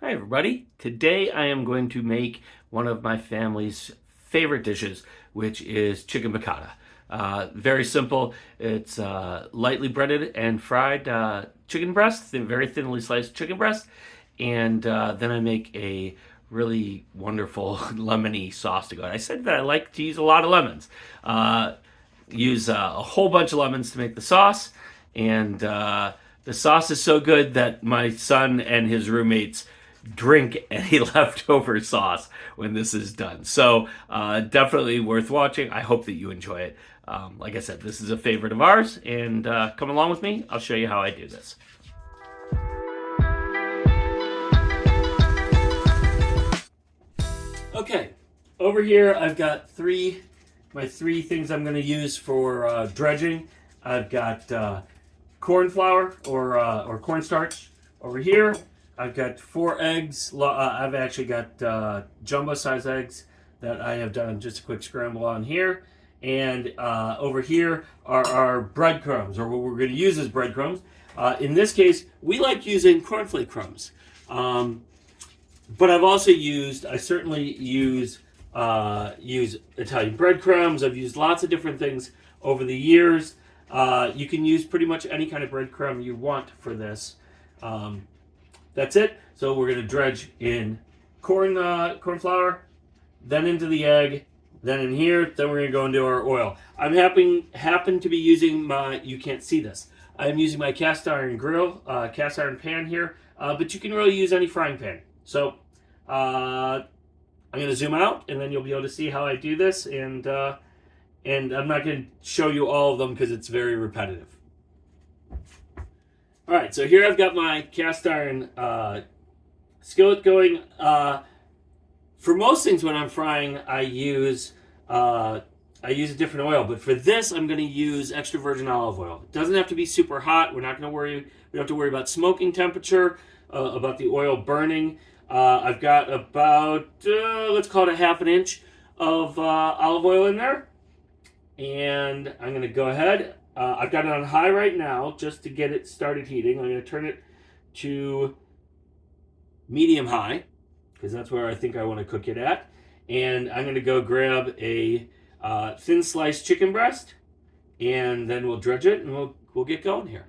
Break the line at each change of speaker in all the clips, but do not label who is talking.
Hi everybody. Today I am going to make one of my family's favorite dishes, which is chicken piccata. Very simple. It's lightly breaded and fried chicken breast, very thinly sliced chicken breast, and then I make a really wonderful lemony sauce to go. And I said that I like to use a lot of lemons. Use a whole bunch of lemons to make the sauce, and the sauce is so good that my son and his roommates drink any leftover sauce when this is done. So definitely worth watching. I hope that you enjoy it. Like I said, this is a favorite of ours, and come along with me. I'll show you how I do this. Okay, over here I've got my three things I'm going to use for dredging. I've got corn flour or cornstarch over here. I've got 4 eggs. I've actually got jumbo size eggs that I have done just a quick scramble on here. And over here are our breadcrumbs, or what we're going to use as breadcrumbs. In this case, we like using cornflake crumbs. But I certainly use Italian breadcrumbs. I've used lots of different things over the years. You can use pretty much any kind of breadcrumb you want for this. That's it. So we're going to dredge in corn flour, then into the egg, then in here, then we're going to go into our oil. I'm happen to be using you can't see this. I'm using my cast iron pan here, but you can really use any frying pan. So I'm going to zoom out, and then you'll be able to see how I do this, and I'm not going to show you all of them because it's very repetitive. All right, so here I've got my cast iron skillet going. For most things when I'm frying, I use a different oil, but for this, I'm going to use extra virgin olive oil. It doesn't have to be super hot. We don't have to worry about smoking temperature, about the oil burning. I've got about let's call it a 1/2 inch of olive oil in there, and I'm going to go ahead. I've got it on high right now just to get it started heating. I'm going to turn it to medium high because that's where I think I want to cook it at. And I'm going to go grab a thin sliced chicken breast, and then we'll dredge it, and we'll get going here.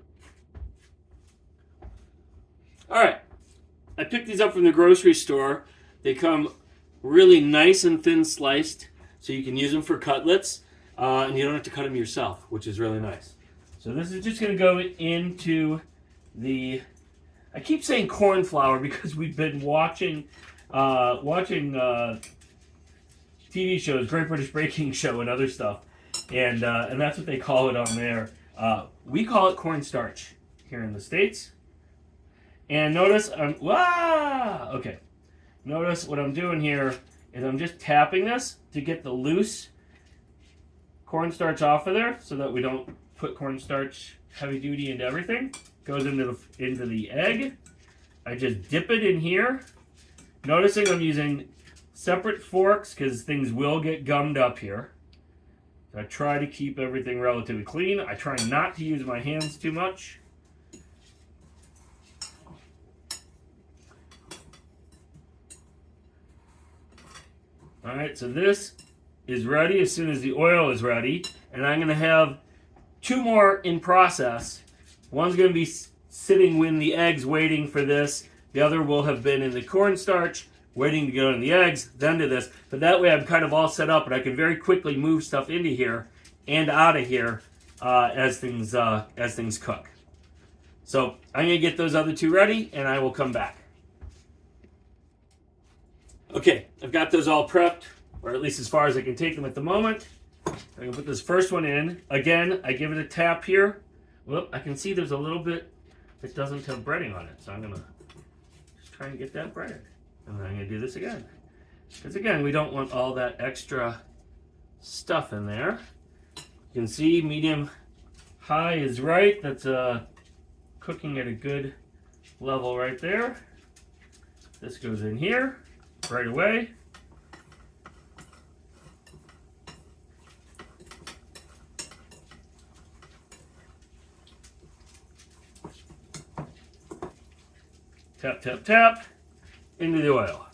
All right. I picked these up from the grocery store. They come really nice and thin sliced, so you can use them for cutlets. And you don't have to cut them yourself, which is really nice. So this is just going to go into the... I keep saying corn flour because we've been watching TV shows, Great British Baking Show and other stuff. And that's what they call it on there. We call it cornstarch here in the States. And notice, okay. Notice what I'm doing here is I'm just tapping this to get the loose cornstarch off of there so that we don't put cornstarch heavy duty into everything. Goes into the egg. I just dip it in here. Noticing I'm using separate forks because things will get gummed up here. So I try to keep everything relatively clean. I try not to use my hands too much. Alright, so this is ready as soon as the oil is ready, and I'm going to have 2 more in process. One's going to be sitting when the eggs waiting for this. The other will have been in the cornstarch waiting to go in the eggs, then to this. But that way I'm kind of all set up, and I can very quickly move stuff into here and out of here as things cook. So I'm going to get those other 2 ready, and I will come back. Okay, I've got those all prepped, or at least as far as I can take them at the moment. I'm going to put this first one in. Again, I give it a tap here. Whoop, I can see there's a little bit that doesn't have breading on it, so I'm going to just try and get that breaded. And then I'm going to do this again. Because again, we don't want all that extra stuff in there. You can see medium high is right. That's cooking at a good level right there. This goes in here right away. Tap, tap, tap. into the oil.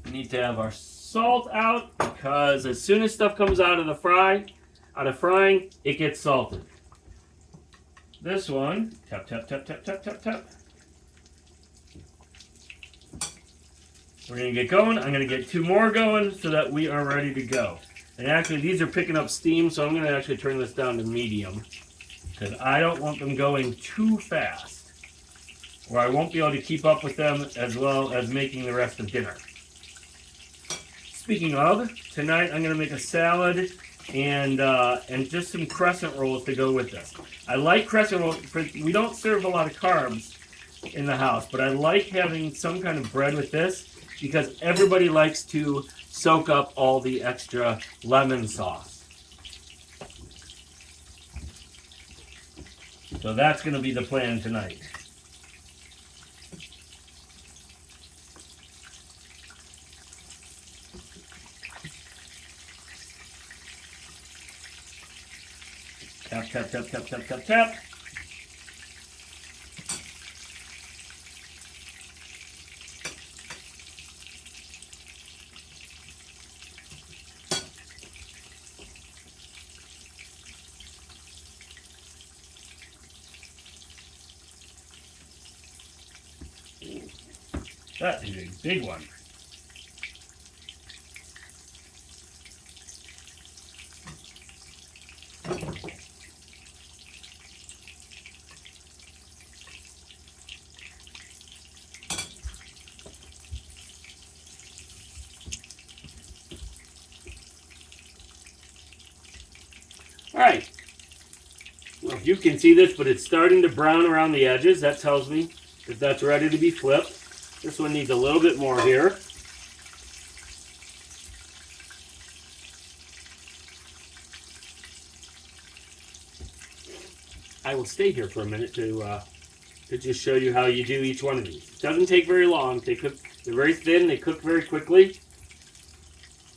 We need to have our salt out because as soon as stuff comes out of frying, it gets salted. This one, tap, tap, tap, tap, tap, tap, tap. We're going to get going. I'm going to get 2 more going so that we are ready to go. And actually, these are picking up steam, so I'm going to actually turn this down to medium because I don't want them going too fast, or I won't be able to keep up with them as well as making the rest of dinner. Speaking of, tonight I'm going to make a salad and just some crescent rolls to go with this. I like crescent rolls. We don't serve a lot of carbs in the house, but I like having some kind of bread with this because everybody likes to soak up all the extra lemon sauce. So that's going to be the plan tonight. Tap, tap, tap, tap, tap, tap, tap. That is a big one. All right. Well, you can see this, but it's starting to brown around the edges. That tells me that that's ready to be flipped. This one needs a little bit more here. I will stay here for a minute to just show you how you do each one of these. It doesn't take very long. They're very thin. They cook very quickly.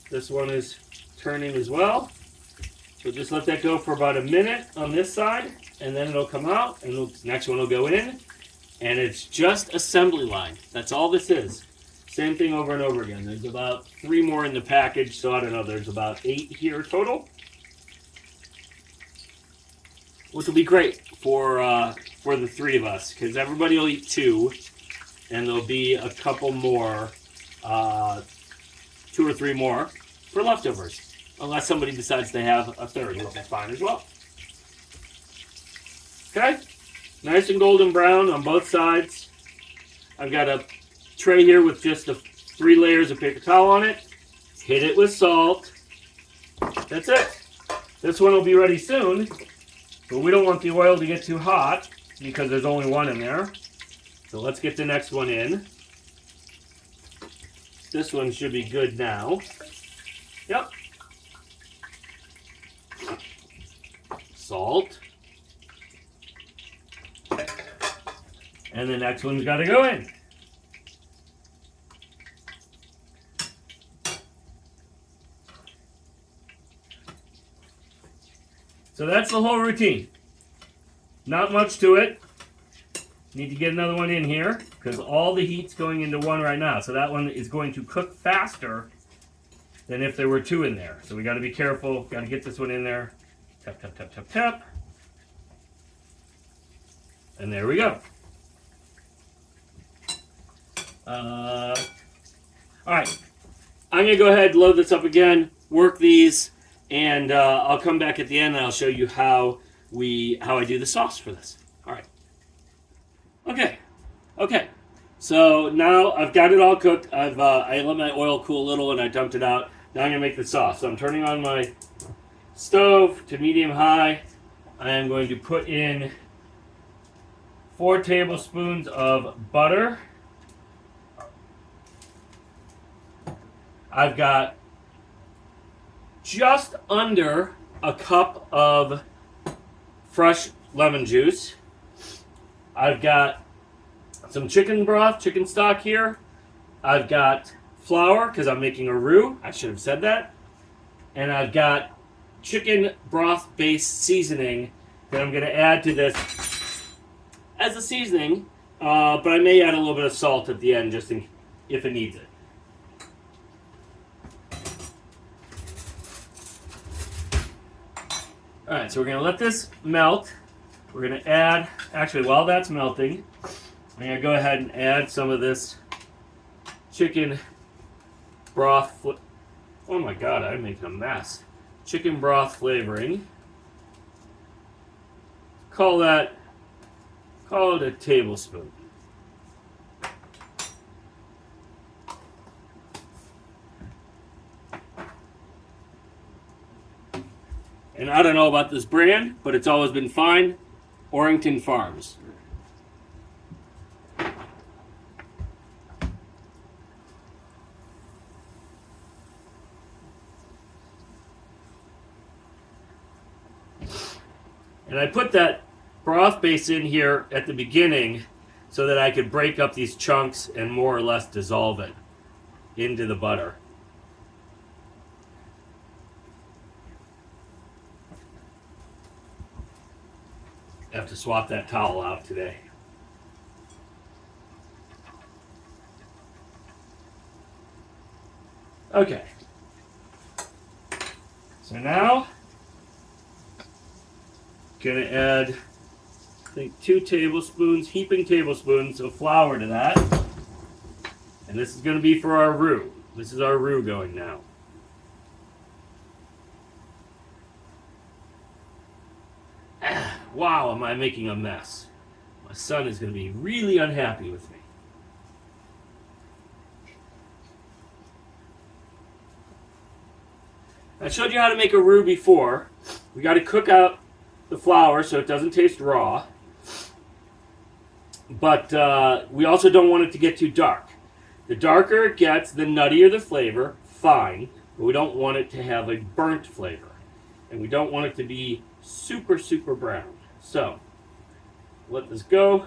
This one is turning as well. So just let that go for about a minute on this side, and then it'll come out, and the next one will go in. And it's just assembly line. That's all this is. Same thing over and over again. There's about 3 more in the package, so I don't know. There's about 8 here total, which will be great for the 3 of us because everybody will eat 2, and there'll be a couple more, 2 or 3 more for leftovers, unless somebody decides they have a 3rd, which is fine as well. Okay. Nice and golden brown on both sides. I've got a tray here with just 3 layers of paper towel on it. Hit it with salt. That's it. This one will be ready soon, but we don't want the oil to get too hot because there's only one in there. So let's get the next one in. This one should be good now. Yep. Salt. And the next one's got to go in. So that's the whole routine. Not much to it. Need to get another one in here because all the heat's going into one right now. So that one is going to cook faster than if there were 2 in there. So we got to be careful. Got to get this one in there. Tap, tap, tap, tap, tap. And there we go. All right, I'm going to go ahead and load this up again, work these, and I'll come back at the end and I'll show you how I do the sauce for this. All right. Okay. So now I've got it all cooked. I let my oil cool a little and I dumped it out. Now I'm going to make the sauce. So I'm turning on my stove to medium high. I am going to put in 4 tablespoons of butter. I've got just under a cup of fresh lemon juice. I've got some chicken broth, chicken stock here. I've got flour because I'm making a roux. I should have said that. And I've got chicken broth based seasoning that I'm going to add to this as a seasoning but I may add a little bit of salt at the end just if it needs it. All right, so we're going to let this melt. We're going to add, actually, while that's melting, I'm going to go ahead and add some of this chicken broth. Oh my God, I'm making a mess. Chicken broth flavoring. Call it a tablespoon. And I don't know about this brand, but it's always been fine. Orrington Farms. And I put that broth base in here at the beginning so that I could break up these chunks and more or less dissolve it into the butter. I have to swap that towel out today. Okay. So now, gonna add, I think, 2 tablespoons, heaping tablespoons of flour to that. And this is gonna be for our roux. This is our roux going now. Wow, am I making a mess. My son is going to be really unhappy with me. I showed you how to make a roux before. We got to cook out the flour so it doesn't taste raw. But we also don't want it to get too dark. The darker it gets, the nuttier the flavor, fine. But we don't want it to have a burnt flavor. And we don't want it to be super, super brown. So, let this go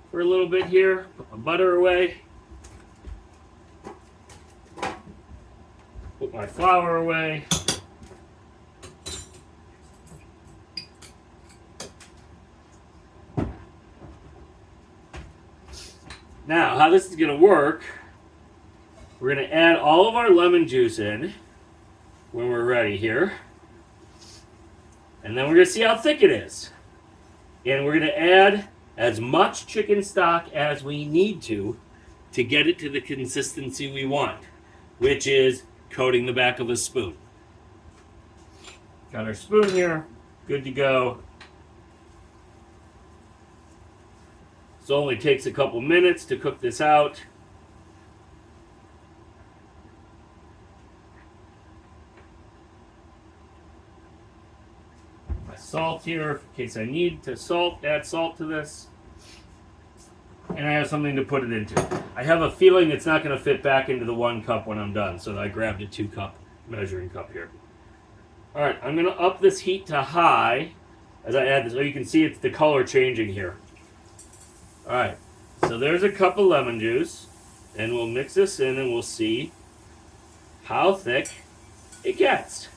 for a little bit here. Put my butter away. Put my flour away. Now, how this is going to work, we're going to add all of our lemon juice in when we're ready here. And then we're going to see how thick it is. And we're going to add as much chicken stock as we need to get it to the consistency we want, which is coating the back of a spoon. Got our spoon here, good to go. This only takes a couple minutes to cook this out. Salt here in case I need to add salt to this. And I have something to put it into. I have a feeling it's not going to fit back into the 1 cup when I'm done, so I grabbed a 2 cup measuring cup here. Alright, I'm going to up this heat to high as I add this. So you can see it's the color changing here. Alright, so there's a cup of lemon juice, and we'll mix this in and we'll see how thick it gets.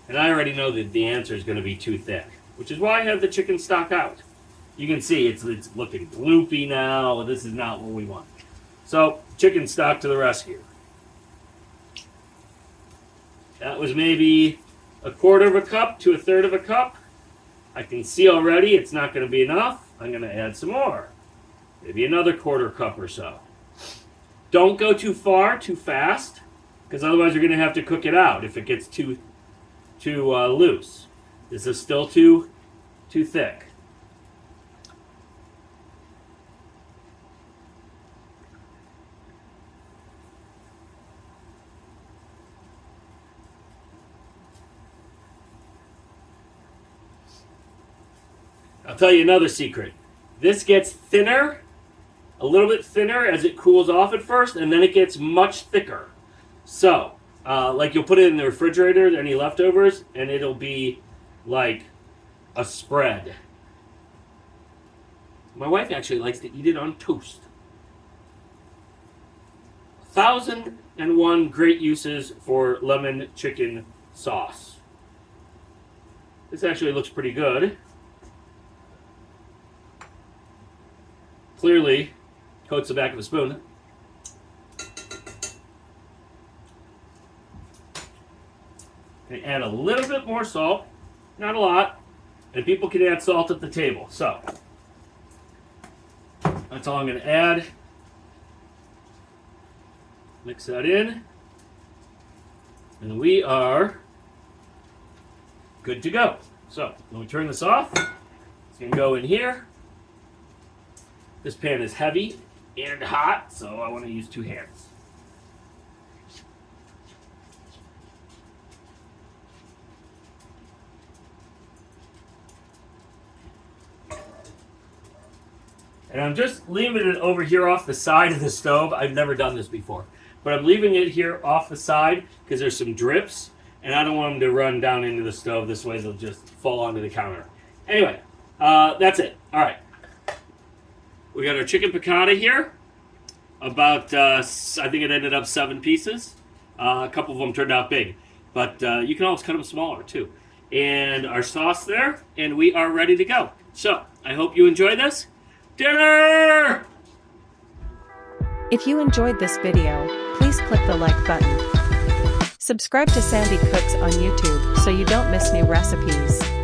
And I already know that the answer is going to be too thick, which is why I have the chicken stock out. You can see it's looking gloopy now. This is not what we want. So, chicken stock to the rescue. That was maybe 1/4 of a cup to 1/3 of a cup. I can see already it's not going to be enough. I'm going to add some more. Maybe another 1/4 cup or so. Don't go too far, too fast, because otherwise you're going to have to cook it out if it gets too loose. This is still too thick. I'll tell you another secret. This gets thinner, a little bit thinner as it cools off at first, and then it gets much thicker. So, like you'll put it in the refrigerator, any leftovers, and it'll be like a spread. My wife actually likes to eat it on toast. 1,001 great uses for lemon chicken sauce. This actually looks pretty good. Clearly coats the back of a spoon. And add a little bit more salt, not a lot, and people can add salt at the table. So that's all I'm going to add. Mix that in, and we are good to go. So when we turn this off, it's going to go in here. This pan is heavy and hot, so I want to use 2 hands. And I'm just leaving it over here off the side of the stove. I've never done this before. But I'm leaving it here off the side because there's some drips. And I don't want them to run down into the stove. This way they'll just fall onto the counter. Anyway, that's it. All right. We got our chicken piccata here. About, I think it ended up 7 pieces. A couple of them turned out big. But you can always cut them smaller too. And our sauce there. And we are ready to go. So, I hope you enjoy this. Dinner!
If you enjoyed this video, please click the like button. Subscribe to Sandi Cooks on YouTube so you don't miss new recipes.